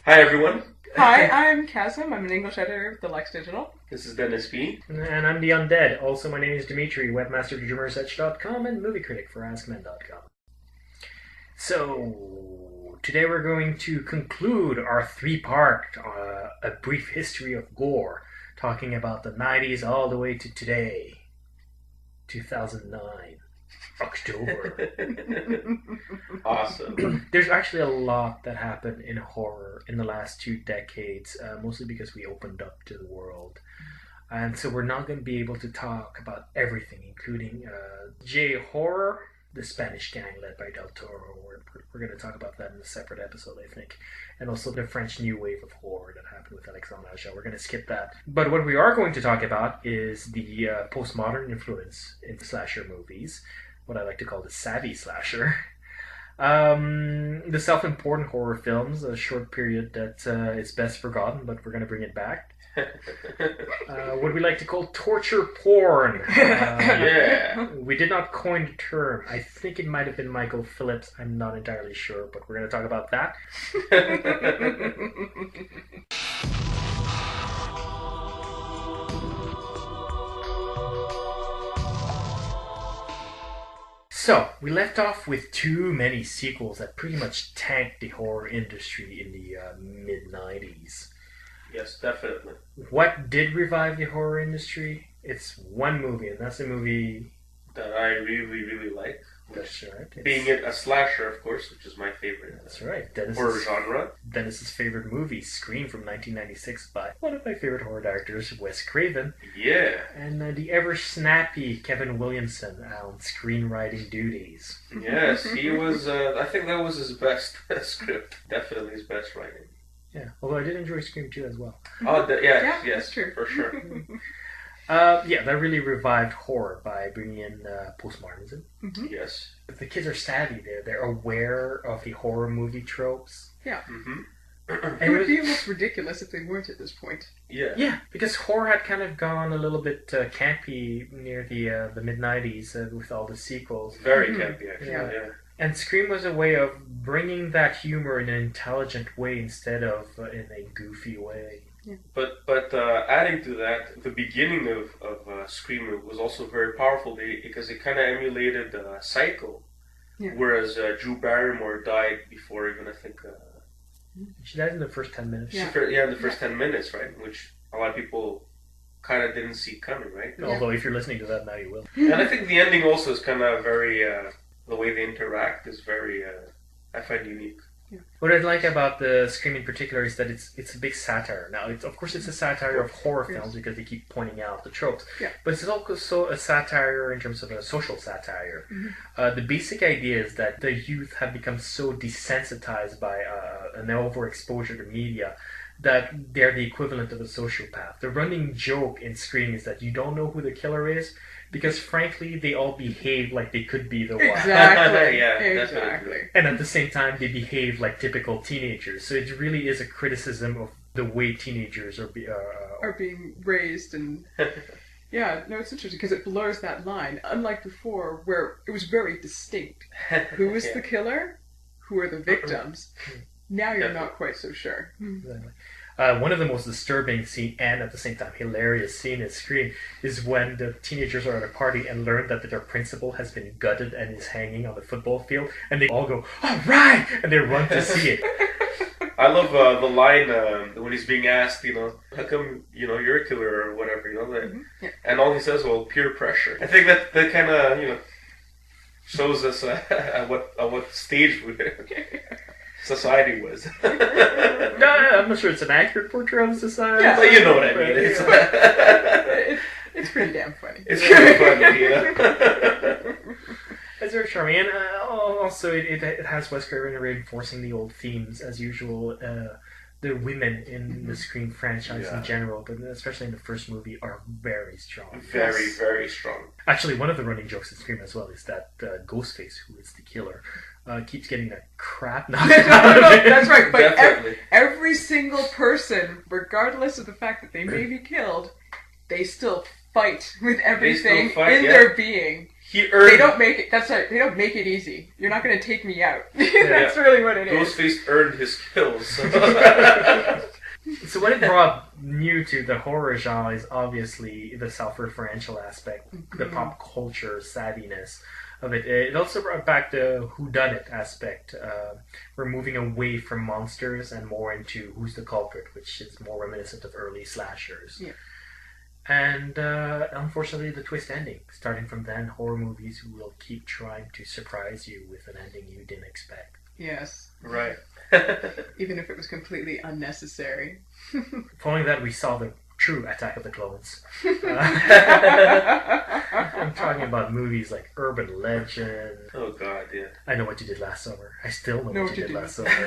Hi everyone. Hi, I'm Kazim. I'm an English editor of the Lex Digital. This is Dennis B. And I'm the Undead. Also, my name is Dimitri, webmaster of DreamersEdge.com and movie critic for AskMen.com. So, today we're going to conclude our three-part A Brief History of Gore, talking about the 90s all the way to today, 2009. October. Awesome. There's actually a lot that happened in horror in the last 2 decades, mostly because we opened up to the world. And so we're not going to be able to talk about everything, including J-horror, the Spanish gang led by Del Toro. We're going to talk about that in a separate episode, I think. And also the French new wave of horror that happened with Alexandre Aja. We're going to skip that. But what we are going to talk about is the postmodern influence in slasher movies, what I like to call the savvy slasher. The self-important horror films, a short period that is best forgotten, but we're going to bring it back. What we like to call torture porn. Yeah. We did not coin the term. I think it might have been Michael Phillips. I'm not entirely sure, but we're going to talk about that. So, we left off with too many sequels that pretty much tanked the horror industry in the mid-90s. Yes, definitely. What did revive the horror industry? It's one movie, and that's a movie that I really, really like. That's right. Being it a slasher, of course, which is my favorite. That's right. Horror genre. Dennis's favorite movie, Scream from 1996, by one of my favorite horror directors, Wes Craven. Yeah. And the ever-snappy Kevin Williamson on screenwriting duties. Yes, he was, I think that was his best script. Definitely his best writing. Yeah, although I did enjoy Scream 2 as well. Oh, yes, that's true. For sure. That really revived horror by bringing in postmodernism. Mm-hmm. Yes. The kids are savvy there. They're aware of the horror movie tropes. Yeah. Mm-hmm. It would be almost ridiculous if they weren't at this point. Yeah. Yeah, because horror had kind of gone a little bit campy near the mid-90s with all the sequels. Very campy, actually. Yeah. And Scream was a way of bringing that humor in an intelligent way instead of in a goofy way. Yeah. But adding to that, the beginning of Scream was also very powerful because it kind of emulated Psycho, whereas Drew Barrymore died before even, I think... she died in the first 10 minutes. In the first 10 minutes, right? Which a lot of people kind of didn't see coming, right? Although if you're listening to that now, you will. And I think the ending also is kind of very... the way they interact is very, I find unique. Yeah. What I like about the Scream in particular is that it's a big satire. Now, of course, it's a satire of horror films because they keep pointing out the tropes. Yeah. But it's also a satire in terms of a social satire. Mm-hmm. The basic idea is that the youth have become so desensitized by an overexposure to media that they're the equivalent of a sociopath. The running joke in Scream is that you don't know who the killer is, because frankly, they all behave like they could be the one. Exactly. Exactly. And at the same time, they behave like typical teenagers. So it really is a criticism of the way teenagers are being raised. And yeah, no, it's interesting because it blurs that line. Unlike before, where it was very distinct. Who is the killer? Who are the victims? Now you're not quite so sure. Exactly. One of the most disturbing scene and at the same time hilarious scene in Scream is when the teenagers are at a party and learn that their principal has been gutted and is hanging on the football field, and they all go, "All right!" and they run to see it. I love the line when he's being asked, how come, you're a killer or whatever, and all he says, well, peer pressure. I think that kind of, shows us at what stage society was. No, I'm not sure it's an accurate portrayal of society. Yeah, but you know what I mean. It's pretty damn funny. It's pretty funny, yeah. It's very charming. And also, it has Wes Craven reinforcing the old themes, as usual. The women in the Scream franchise in general, but especially in the first movie, are very strong. Very, very strong. Actually, one of the running jokes in Scream as well is that Ghostface, who is the killer, keeps getting the crap knocked out of him. That's right, but every single person, regardless of the fact that they may be killed, they still fight with everything in their being. He earned. They don't make it. That's right. They don't make it easy. You're not going to take me out. That's really what it is. Ghostface earned his kills. So what it brought new to the horror genre is obviously the self-referential aspect, the pop culture savviness of it. It also brought back the whodunit aspect. We're moving away from monsters and more into who's the culprit, which is more reminiscent of early slashers. Yeah. And unfortunately, the twist ending. Starting from then, horror movies will keep trying to surprise you with an ending you didn't expect. Yes. Right. Even if it was completely unnecessary. Following that, we saw the true Attack of the Clones. I'm talking about movies like Urban Legend. Oh God, yeah. I Know What You Did Last Summer. I still know what you did last summer. I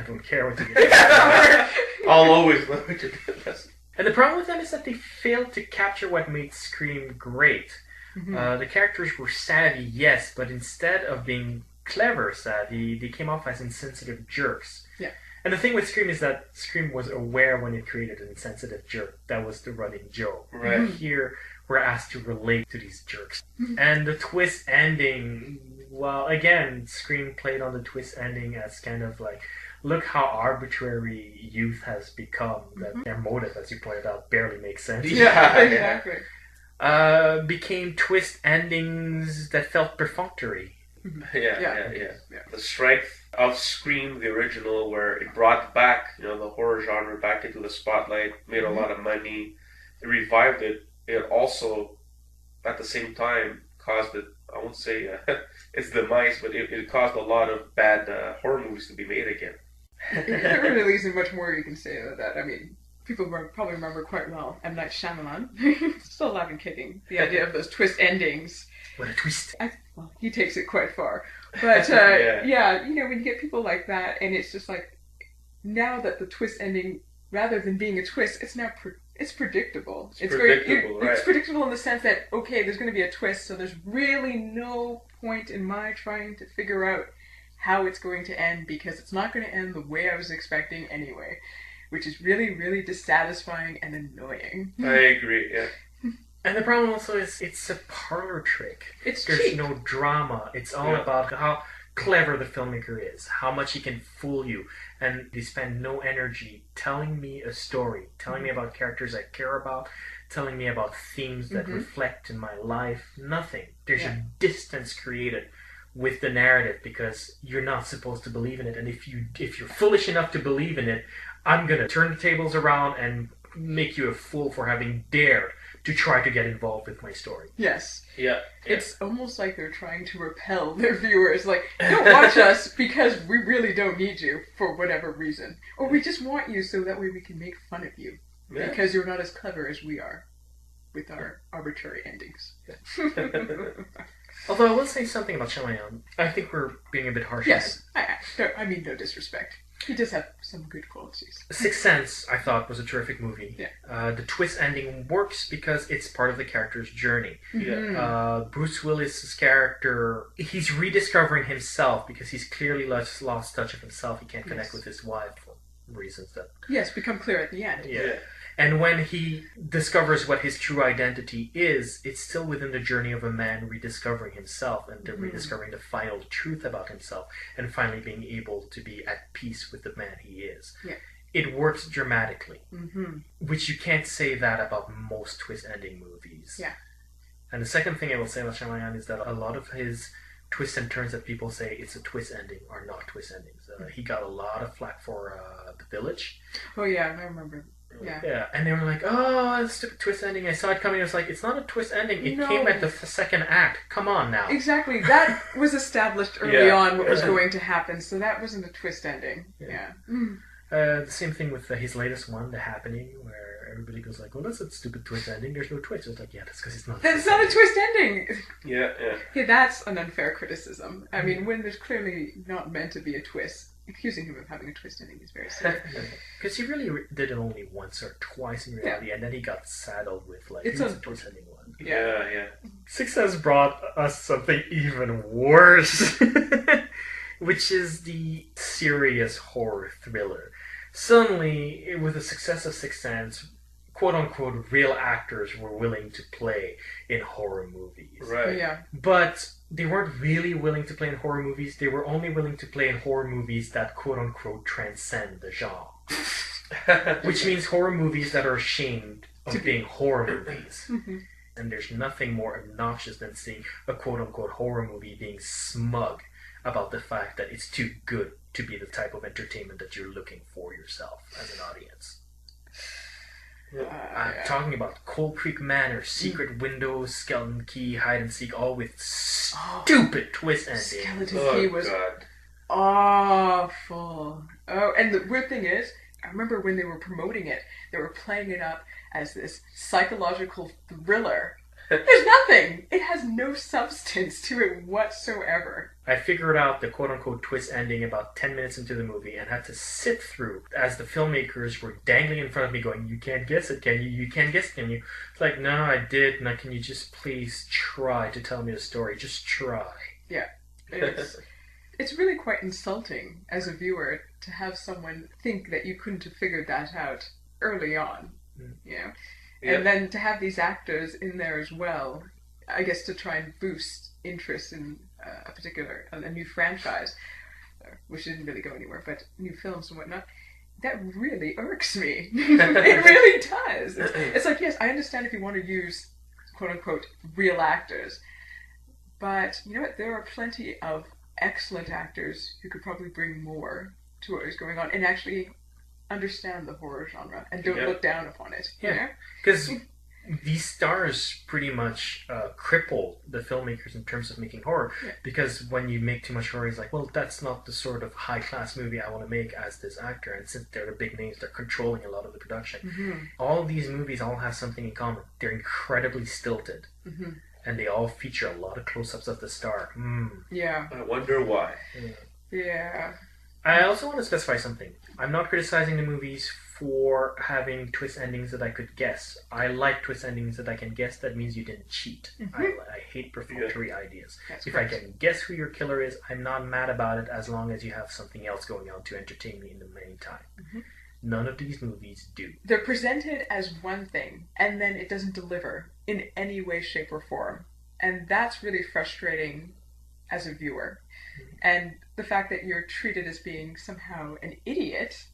don't care what you did last summer. I'll always know what you did last summer. And the problem with them is that they failed to capture what made Scream great. The characters were savvy, yes, but instead of being clever savvy, they came off as insensitive jerks. Yeah. And the thing with Scream is that Scream was aware when it created an insensitive jerk. That was the running joke. Right. Here, we're asked to relate to these jerks. And the twist ending, well, again, Scream played on the twist ending as kind of like, look how arbitrary youth has become. That their motive, as you pointed out, barely makes sense. Yeah, exactly. Became twist endings that felt perfunctory. Yeah. The strength of Scream, the original, where it brought back, the horror genre back into the spotlight, made a lot of money, it revived it. It also, at the same time, caused it. I won't say its demise, but it caused a lot of bad horror movies to be made again. There really isn't much more you can say about that. I mean, people probably remember quite well M. Night Shyamalan. Still alive and kicking. The idea of those twist endings. What a twist. Well, he takes it quite far. But, yeah, when you get people like that, and it's just like, now that the twist ending, rather than being a twist, it's now it's predictable. It's predictable, right. It's predictable in the sense that, okay, there's going to be a twist, so there's really no point in my trying to figure out how it's going to end, because it's not going to end the way I was expecting anyway, which is really, really dissatisfying and annoying. I agree, yeah. And the problem also is it's a parlor trick. There's cheap. No drama. It's all about how clever the filmmaker is, how much he can fool you, and they spend no energy telling me a story, telling me about characters I care about, telling me about themes that reflect in my life. Nothing. There's a distance created with the narrative because you're not supposed to believe in it, and if you're foolish enough to believe in it, I'm gonna turn the tables around and make you a fool for having dared to try to get involved with my story. Yes. Yeah. It's almost like they're trying to repel their viewers. Like, don't watch us because we really don't need you for whatever reason. Or we just want you so that way we can make fun of you. Yeah. Because you're not as clever as we are with our arbitrary endings. Although I will say something about Shyamalan. I think we're being a bit harsh. Yes. I mean no disrespect. He does have some good qualities. Sixth Sense, I thought, was a terrific movie. Yeah. The twist ending works because it's part of the character's journey. Yeah. Bruce Willis's character, he's rediscovering himself because he's clearly lost touch of himself. He can't connect with his wife for reasons that... Yes, become clear at the end. Yeah. And when he discovers what his true identity is, it's still within the journey of a man rediscovering himself and rediscovering the final truth about himself and finally being able to be at peace with the man he is. Yeah. It works dramatically, which you can't say that about most twist-ending movies. Yeah. And the second thing I will say about Shyamalan is that a lot of his twists and turns that people say it's a twist ending are not twist endings. He got a lot of flack for The Village. Oh yeah, I remember. Yeah, and they were like, oh, it's a stupid twist ending. I saw it coming. I was like, it's not a twist ending. It came at the second act. Come on now. Exactly. That was established early on what was going to happen, so that wasn't a twist ending. Yeah. The same thing with his latest one, The Happening, where everybody goes like, well, that's a stupid twist ending. There's no twist. It's like, yeah, that's because it's not. That's not a twist ending. Yeah. That's an unfair criticism. I mean, when there's clearly not meant to be a twist. Accusing him of having a twist ending is very silly. Because he really did it only once or twice in reality, and then he got saddled with, like, it's a twist ending one. Yeah. Sixth Sense brought us something even worse, which is the serious horror thriller. Suddenly, with the success of Sixth Sense, quote-unquote real actors were willing to play in horror movies. Right. Yeah. But they weren't really willing to play in horror movies. They were only willing to play in horror movies that quote-unquote transcend the genre. Which means horror movies that are ashamed of being horror movies. Mm-hmm. And there's nothing more obnoxious than seeing a quote-unquote horror movie being smug about the fact that it's too good to be the type of entertainment that you're looking for yourself as an audience. I'm talking about Cold Creek Manor, Secret Windows, Skeleton Key, Hide and Seek, all with stupid twist endings. Skeleton Key was awful. Oh, and the weird thing is, I remember when they were promoting it, they were playing it up as this psychological thriller. There's nothing. It has no substance to it whatsoever. I figured out the quote-unquote twist ending about 10 minutes into the movie and had to sit through as the filmmakers were dangling in front of me going, you can't guess it, can you? You can't guess it, can you? It's like, no, I did. Now, can you just please try to tell me the story? Just try. Yeah. It's really quite insulting as a viewer to have someone think that you couldn't have figured that out early on. You know? And then to have these actors in there as well, I guess to try and boost interest in a new franchise, which didn't really go anywhere, but new films and whatnot, that really irks me. It really does. It's like, yes, I understand if you want to use quote-unquote real actors, but you know what, there are plenty of excellent actors who could probably bring more to what is going on and actually understand the horror genre and don't look down upon it. Yeah, because these stars pretty much cripple the filmmakers in terms of making horror. Yeah. Because when you make too much horror, it's like, well, that's not the sort of high-class movie I want to make as this actor. And since they're the big names, they're controlling a lot of the production. Mm-hmm. All these movies all have something in common. They're incredibly stilted. Mm-hmm. And they all feature a lot of close-ups of the star. Yeah. I wonder why. Yeah. I also want to specify something. I'm not criticizing the movies for having twist endings that I could guess. I like twist endings that I can guess. That means you didn't cheat. Mm-hmm. I hate perfunctory ideas. That's if correct. I can guess who your killer is, I'm not mad about it as long as you have something else going on to entertain me in the meantime. Mm-hmm. None of these movies do. They're presented as one thing, and then it doesn't deliver in any way, shape, or form. And that's really frustrating as a viewer. Mm-hmm. And the fact that you're treated as being somehow an idiot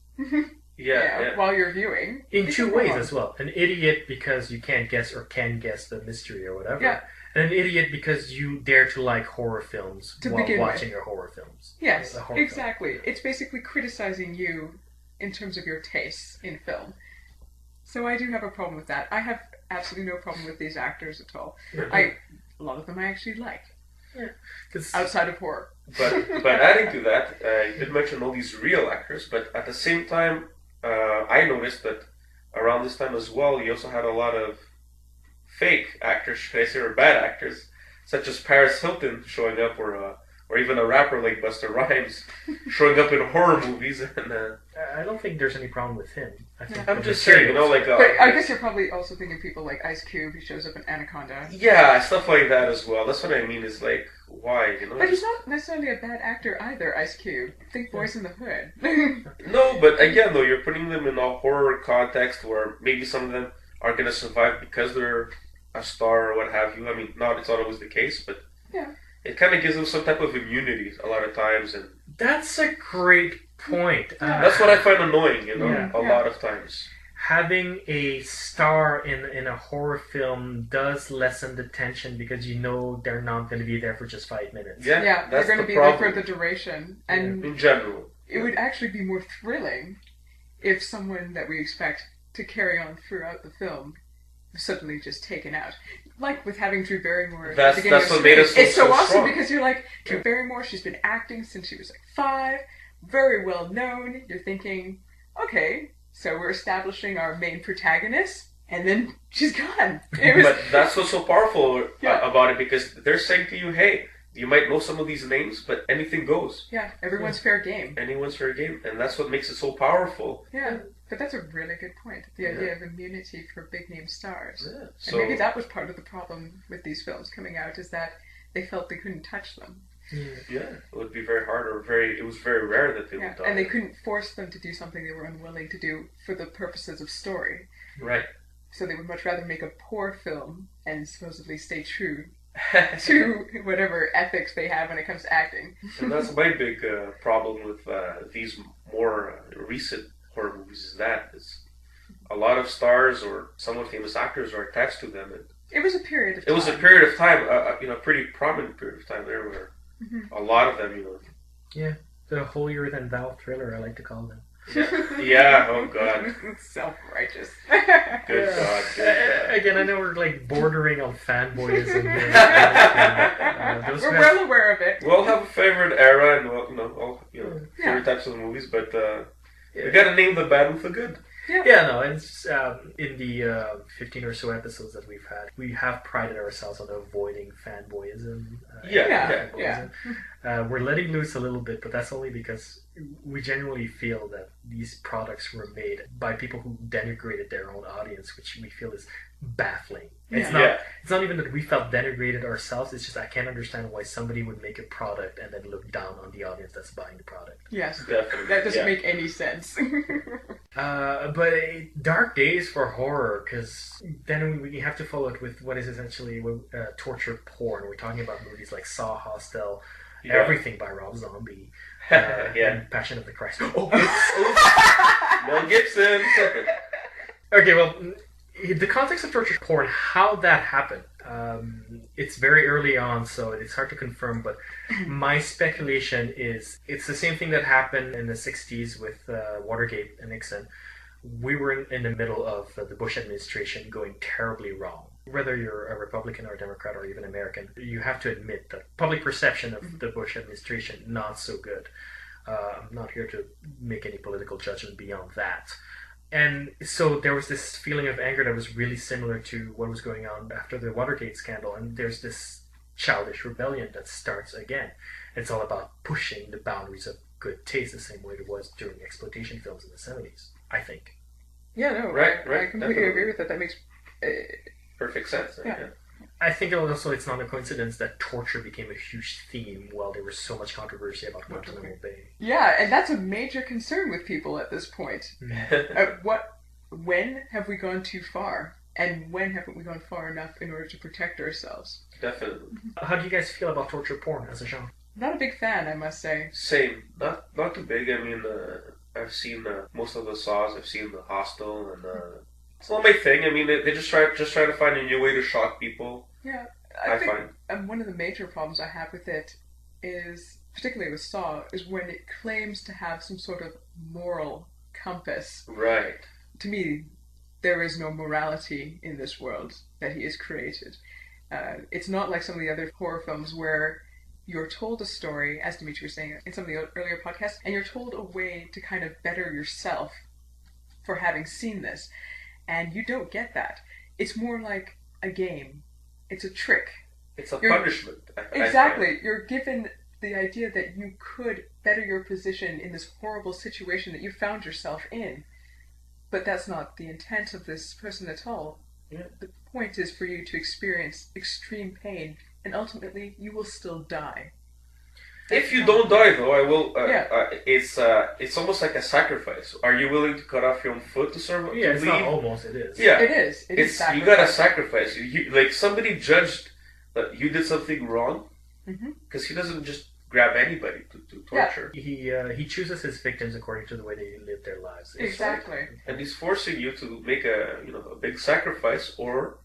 while you're viewing. In two ways as well. An idiot because you can't guess or can guess the mystery or whatever. Yeah. And an idiot because you dare to like horror films while watching your horror films. Yes, exactly. Film. It's basically criticizing you in terms of your tastes in film. So I do have a problem with that. I have absolutely no problem with these actors at all. A lot of them I actually like. Yeah. Outside of horror. But adding to that, you did mention all these real actors, but at the same time, I noticed that around this time as well, you also had a lot of fake actors, should I say, or bad actors, such as Paris Hilton showing up, or even a rapper like Busta Rhymes showing up in horror movies. And I don't think there's any problem with him. I'm just saying, but I guess you're probably also thinking people like Ice Cube, who shows up in Anaconda. Yeah, stuff like that as well. That's what I mean. Is like, why? But he's not necessarily a bad actor either. Ice Cube. Think Boys in the Hood. No, but again, though, you're putting them in a horror context where maybe some of them are going to survive because they're a star or what have you. I mean, it's not always the case, but yeah. It kind of gives them some type of immunity a lot of times, and that's a great point. That's what I find annoying, a lot of times. Having a star in a horror film does lessen the tension because you know they're not going to be there for just 5 minutes. Yeah, they're going to be there for the duration, and in general, it would actually be more thrilling if someone that we expect to carry on throughout the film was suddenly just taken out. Like with having Drew Barrymore at the beginning of what made us it's so awesome strong. Because you're like, Drew Barrymore, she's been acting since she was like 5, very well known. You're thinking, okay, so we're establishing our main protagonist, and then she's gone. But that's what's so powerful about it, because they're saying to you, hey, you might know some of these names, but anything goes. Yeah, everyone's fair game. Anyone's fair game, and that's what makes it so powerful. Yeah. But that's a really good point. The idea of immunity for big name stars. Yeah. And maybe that was part of the problem with these films coming out, is that they felt they couldn't touch them. Yeah, it would be very hard, it was very rare that they would die. And they couldn't force them to do something they were unwilling to do for the purposes of story. Right. So they would much rather make a poor film and supposedly stay true to whatever ethics they have when it comes to acting. And that's my big problem with these more recent horror movies is a lot of stars or somewhat famous actors are attached to them. And it was a period of time. It was a period of time, a pretty prominent period of time there where a lot of them, Yeah, the holier than thou thriller, I like to call them. Yeah, oh god. Self-righteous. Good god. Again, I know we're like bordering on fanboyism here. We're well aware of it. We'll have a favorite era and all favorite types of movies, but we gotta name the bad with the good. No, it's in the 15 or so episodes that we've had, we have prided ourselves on avoiding fanboyism. We're letting loose a little bit, but that's only because we genuinely feel that these products were made by people who denigrated their own audience, which we feel is baffling. It's not even that we felt denigrated ourselves, it's just I can't understand why somebody would make a product and then look down on the audience that's buying the product. Yes, definitely. That doesn't make any sense. But dark days for horror, because then we have to follow it with what is essentially torture porn. We're talking about movies like Saw, Hostel, everything by Rob Zombie, and Passion of the Christ. Mel Gibson. Okay, well, the context of torture porn, how that happened, it's very early on, so it's hard to confirm, but my speculation is it's the same thing that happened in the 60s with Watergate and Nixon. We were in the middle of the Bush administration going terribly wrong. Whether you're a Republican or a Democrat or even American, you have to admit that public perception of the Bush administration, not so good. I'm not here to make any political judgment beyond that. And so there was this feeling of anger that was really similar to what was going on after the Watergate scandal. And there's this childish rebellion that starts again. It's all about pushing the boundaries of good taste the same way it was during exploitation films in the 70s, I think. Yeah, no, right, I completely agree with that. That makes perfect sense. Yeah. I think also it's not a coincidence that torture became a huge theme while there was so much controversy about Guantanamo Bay. Yeah, and that's a major concern with people at this point. When have we gone too far? And when haven't we gone far enough in order to protect ourselves? Definitely. How do you guys feel about torture porn as a genre? Not a big fan, I must say. Same. Not too big. I mean, I've seen most of the Saws. I've seen the Hostel, and it's not my thing. I mean, they just try to find a new way to shock people. Yeah, I find one of the major problems I have with it is, particularly with Saw, is when it claims to have some sort of moral compass. Right. To me, there is no morality in this world that he has created. It's not like some of the other horror films where you're told a story, as Dimitri was saying in some of the earlier podcasts, and you're told a way to kind of better yourself for having seen this. And you don't get that. It's more like a game. It's a trick. It's a punishment. Exactly. You're given the idea that you could better your position in this horrible situation that you found yourself in. But that's not the intent of this person at all. Yeah. The point is for you to experience extreme pain, and ultimately you will still die. If you don't die, though, I will. It's almost like a sacrifice. Are you willing to cut off your own foot to serve? Yeah, it's not almost. It is. Yeah, it is. It's you gotta sacrifice. You like somebody judged that you did something wrong, because he doesn't just grab anybody to torture. Yeah. He chooses his victims according to the way they live their lives. Exactly. And he's forcing you to make a big sacrifice, or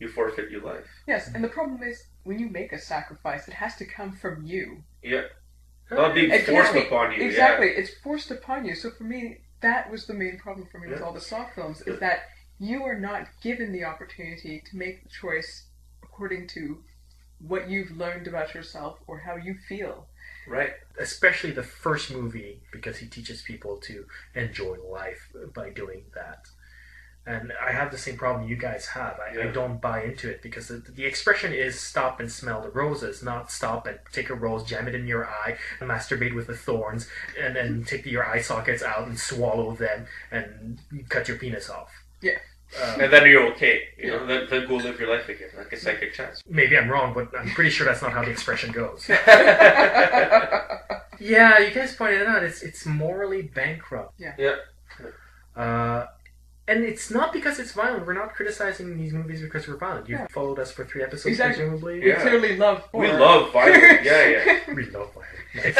you forfeit your life. Yes, and the problem is when you make a sacrifice, it has to come from you. Yeah. Not being forced upon you. Exactly. It's forced upon you. So for me, that was the main problem for me with all the Saw films, is that you are not given the opportunity to make the choice according to what you've learned about yourself or how you feel. Right. Especially the first movie, because he teaches people to enjoy life by doing that. And I have the same problem you guys have. I don't buy into it, because the expression is stop and smell the roses, not stop and take a rose, jam it in your eye, and masturbate with the thorns, and then take your eye sockets out and swallow them and cut your penis off. Yeah. And then you're okay. Then go live your life again, like a second chance. Maybe I'm wrong, but I'm pretty sure that's not how the expression goes. Yeah, you guys pointed it out. It's morally bankrupt. Yeah. And it's not because it's violent. We're not criticizing these movies because we're violent. You've followed us for 3 episodes, presumably. We clearly love horror. We love violence. Yeah. We love violence.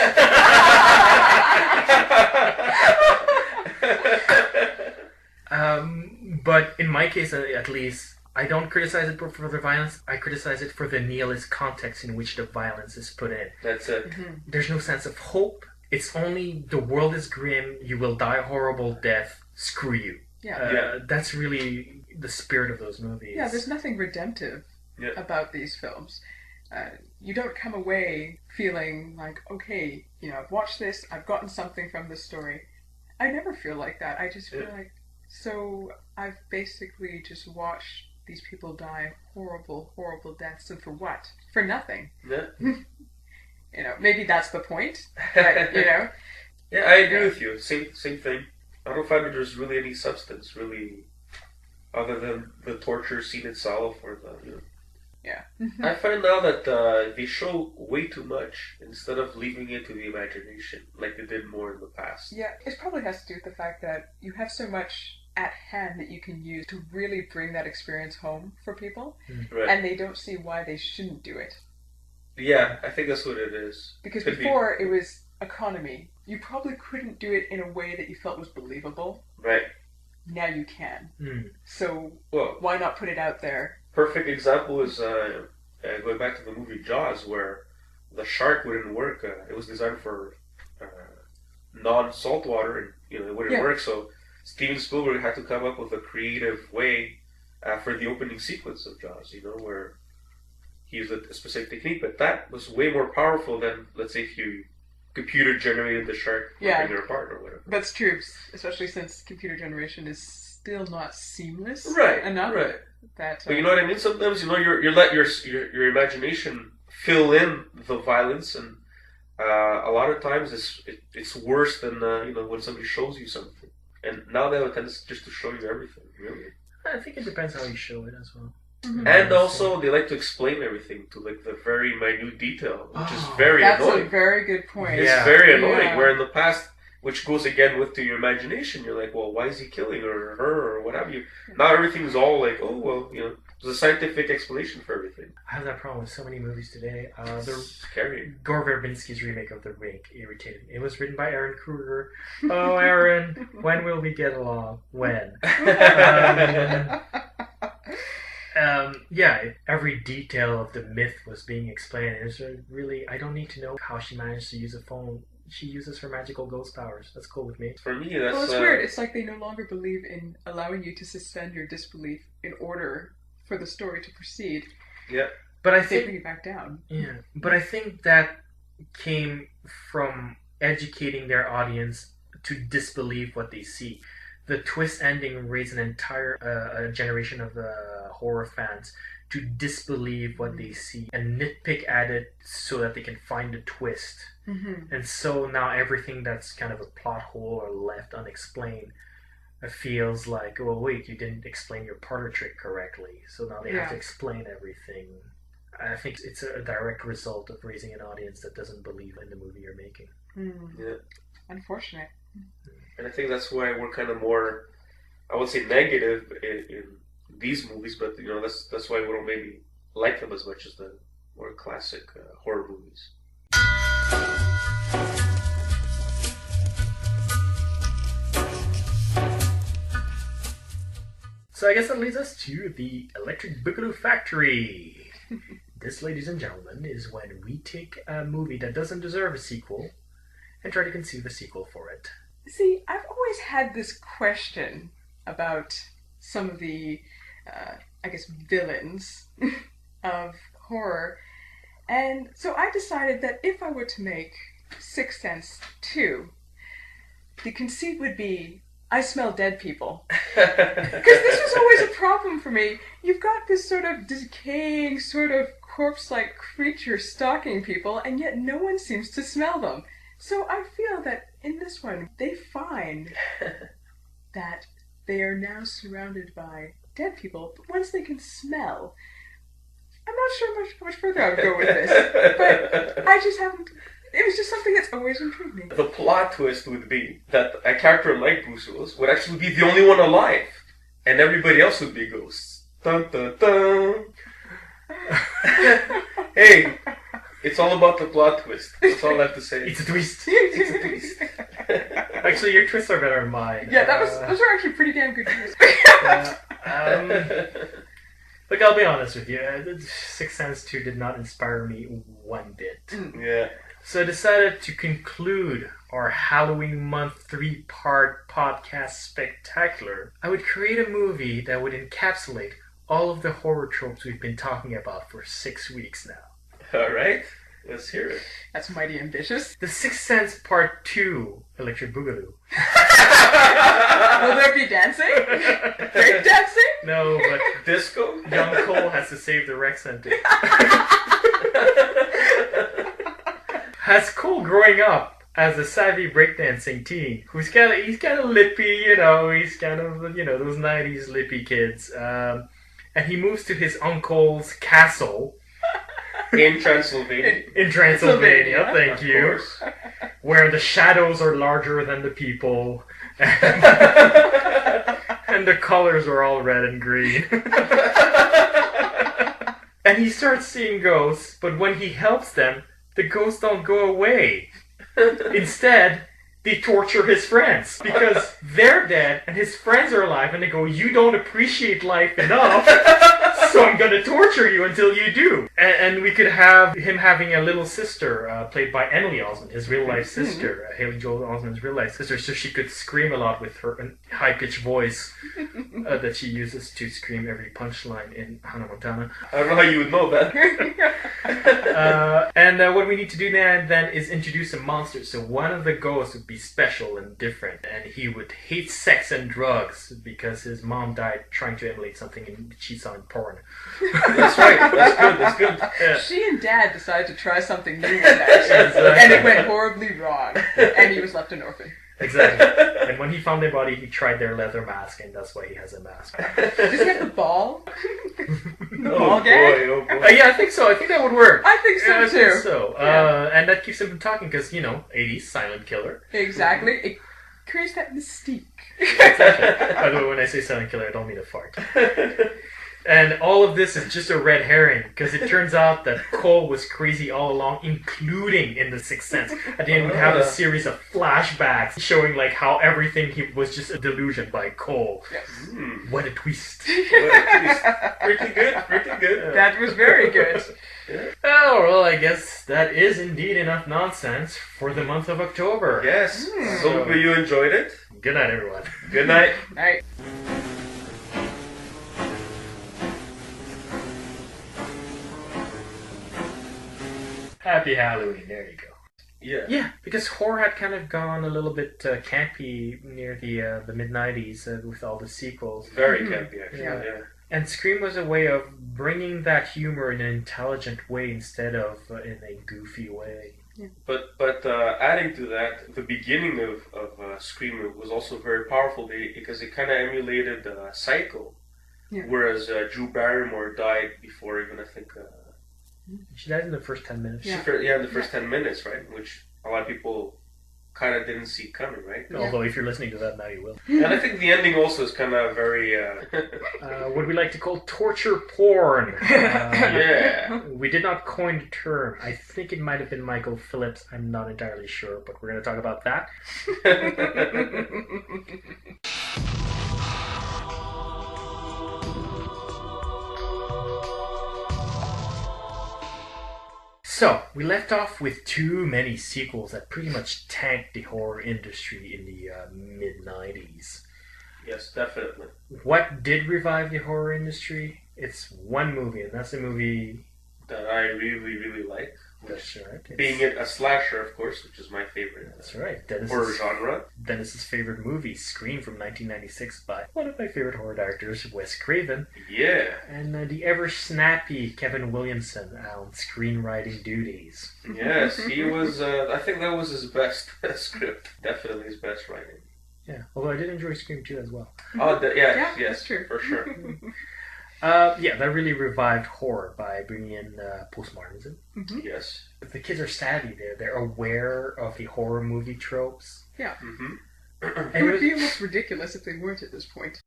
But in my case, at least, I don't criticize it for the violence. I criticize it for the nihilist context in which the violence is put in. That's it. There's no sense of hope. It's only the world is grim. You will die a horrible death. Screw you. That's really the spirit of those movies. Yeah, there's nothing redemptive about these films. You don't come away feeling like, okay, I've watched this, I've gotten something from this story. I never feel like that. I just feel like, so I've basically just watched these people die horrible, horrible deaths, and for what? For nothing. Yeah. Maybe that's the point. But, Yeah, I agree with you. Same thing. I don't find that there's really any substance, really, other than the torture scene itself or the, Yeah. I find now that they show way too much instead of leaving it to the imagination, like they did more in the past. Yeah, it probably has to do with the fact that you have so much at hand that you can use to really bring that experience home for people, Right. and they don't see why they shouldn't do it. Yeah, I think that's what it is. Because before it was economy. You probably couldn't do it in a way that you felt was believable. Right. Now you can. So Well, why not put it out there? perfect example is going back to the movie Jaws, where the shark wouldn't work. It was designed for non-salt water, and it wouldn't work. So Steven Spielberg had to come up with a creative way for the opening sequence of Jaws. Where he used a specific technique, but that was way more powerful than, let's say, if you computer generated the shark ripping it apart or whatever. That's true, especially since computer generation is still not seamless enough. Right. That, but you know what I mean? Sometimes you let your imagination fill in the violence, and a lot of times it's worse than when somebody shows you something. And now they have a tendency just to show you everything. Really, I think it depends how you show it as well. And also, they like to explain everything to the very minute detail, which is very annoying. That's a very good point. It's very annoying. Where in the past, which goes again to your imagination, you're like, well, why is he killing her or what have you? Now everything's all like, oh well, there's a scientific explanation for everything. I have that problem with so many movies today. Scary. Gore Verbinski's remake of The Ring irritated me. It was written by Aaron Kruger. Oh, Aaron, when will we get along? When? Every detail of the myth was being explained. It's really, I don't need to know how she managed to use a phone. She uses her magical ghost powers. That's cool with me. For me, that's... Well, it's weird. It's like they no longer believe in allowing you to suspend your disbelief in order for the story to proceed. Yeah. But I they think... bring it back down. Yeah. But I think that came from educating their audience to disbelieve what they see. The twist ending raised an entire generation of horror fans to disbelieve what they see and nitpick at it so that they can find a twist. And so now everything that's kind of a plot hole or left unexplained feels like, oh wait, you didn't explain your parlor trick correctly, so now they have to explain everything. I think it's a direct result of raising an audience that doesn't believe in the movie you're making. Yeah. Unfortunate. And I think that's why we're kind of more, I would say, negative in these movies, but that's why we don't maybe like them as much as the more classic horror movies. So I guess that leads us to the Electric Boogaloo Factory. This, ladies and gentlemen, is when we take a movie that doesn't deserve a sequel and try to conceive a sequel for it. See, I've always had this question about some of the, villains of horror. And so I decided that if I were to make Sixth Sense 2, the conceit would be, I smell dead people. Because this was always a problem for me. You've got this sort of decaying, sort of corpse-like creature stalking people, and yet no one seems to smell them. So I feel that in this one, they find that they are now surrounded by dead people, but once they can smell, I'm not sure how much further I would go with this, but I just haven't. It was just something that's always intrigued me. The plot twist would be that a character like Bruce Willis would actually be the only one alive. and everybody else would be ghosts. Dun dun dun. Hey, it's all about the plot twist. That's all I have to say. It's a twist. It's a twist. Actually, your twists are better than mine. Yeah, those are actually pretty damn good twists. Look, I'll be honest with you. Sixth Sense 2 did not inspire me one bit. Yeah. So I decided to conclude our Halloween month 3-part podcast spectacular. I would create a movie that would encapsulate all of the horror tropes we've been talking about for 6 weeks now. All right. Let's hear it. That's mighty ambitious. The Sixth Sense Part 2, Electric Boogaloo. Will there be dancing? Break dancing? No, but Disco? young Cole has to save the rec center. Has Cole growing up as a savvy breakdancing teen he's kind of lippy, he's kind of those 90s lippy kids, and he moves to his uncle's castle In Transylvania. in Transylvania. Transylvania, Thank Of you. course. Where the shadows are larger than the people, and the colors are all red and green. And he starts seeing ghosts, but when he helps them, the ghosts don't go away. Instead, they torture his friends because they're dead and his friends are alive, and they go, "You don't appreciate life enough, so I'm going to torture you until you do." And we could have him having a little sister played by Emily Osment, his real life sister, Haley Joel Osment's real life sister, so she could scream a lot with her high pitched voice that she uses to scream every punchline in Hannah Montana. I don't know how you would know that. And what we need to do then is introduce a monster. So one of the ghosts would be special and different, and he would hate sex and drugs because his mom died trying to emulate something she saw in porn. That's right. That's good. Yeah. She and Dad decided to try something new one night, and it went horribly wrong, and he was left an orphan. Exactly. And when he found their body, he tried their leather mask, and that's why he has a mask. Does he have the ball? The Oh ball boy, gag? oh boy. Yeah, I think so. I think that would work. I think so Yeah, I too. think so. Yeah. And that keeps him from talking because, 80s silent killer. Exactly. It creates that mystique. By the way, when I say silent killer, I don't mean a fart. And all of this is just a red herring because it turns out that Cole was crazy all along, including in The Sixth Sense. At the end, we'd have a series of flashbacks showing how everything was just a delusion by Cole. Yes. What a twist. Pretty good. That was very good. Oh, well, I guess that is indeed enough nonsense for the month of October. Yes. Hope you enjoyed it. Good night, everyone. Good night. Right. Happy Halloween. There you go. Yeah. Yeah, because horror had kind of gone a little bit campy near the mid-90s with all the sequels. Very campy, actually. Yeah. Yeah. And Scream was a way of bringing that humor in an intelligent way instead of in a goofy way. But adding to that, the beginning of Scream was also very powerful because it kind of emulated Psycho, whereas Drew Barrymore died before even, I think... She died in the first 10 minutes. Yeah. in the first 10 minutes, right? Which a lot of people kind of didn't see coming, right? Although if you're listening to that now, you will. And I think the ending also is kind of very... What we like to call torture porn. Yeah. We did not coin the term. I think it might have been Michael Phillips. I'm not entirely sure, but we're going to talk about that. So, we left off with too many sequels that pretty much tanked the horror industry in the mid-90s. Yes, definitely. What did revive the horror industry? It's one movie, and that's the movie... That I really, really like. That's right. Being it a slasher, of course, which is my favorite. That's right. Horror genre. Dennis's favorite movie, Scream, from 1996, by one of my favorite horror directors, Wes Craven. Yeah. And the ever-snappy Kevin Williamson on screenwriting duties. Yes, he was... I think that was his best script. Definitely his best writing. Yeah, although I did enjoy Scream 2 as well. Oh, yes, that's true. For sure. That really revived horror by bringing in postmodernism. Mm-hmm. Yes. The kids are savvy there. They're aware of the horror movie tropes. Yeah. Mm-hmm. It would be almost ridiculous if they weren't at this point.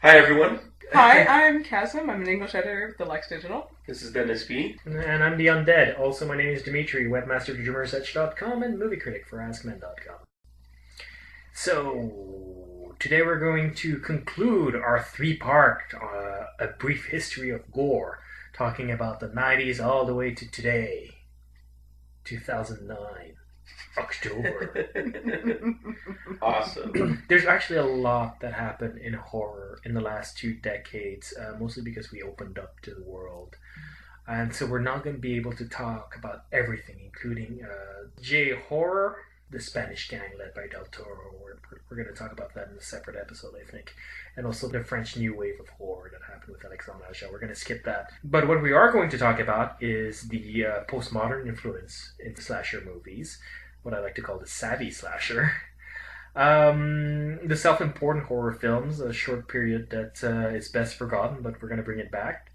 Hi, everyone. Hi, I'm Kazim. I'm an English editor of The Lex Digital. This is Dennis B. And I'm the Undead. Also, my name is Dimitri, webmaster for DreamerSetch.com and movie critic for AskMen.com. So, today we're going to conclude our three-part A Brief History of Gore, talking about the 90s all the way to today, 2009. October. Awesome. There's actually a lot that happened in horror in the last 2 decades, mostly because we opened up to the world. And so we're not going to be able to talk about everything, including J-horror, the Spanish gang led by Del Toro. We're going to talk about that in a separate episode, I think. And also the French New Wave of horror that happened with Alexandre Aja. We're going to skip that. But what we are going to talk about is the postmodern influence in slasher movies, what I like to call the savvy slasher. The self-important horror films, a short period that is best forgotten, but we're going to bring it back.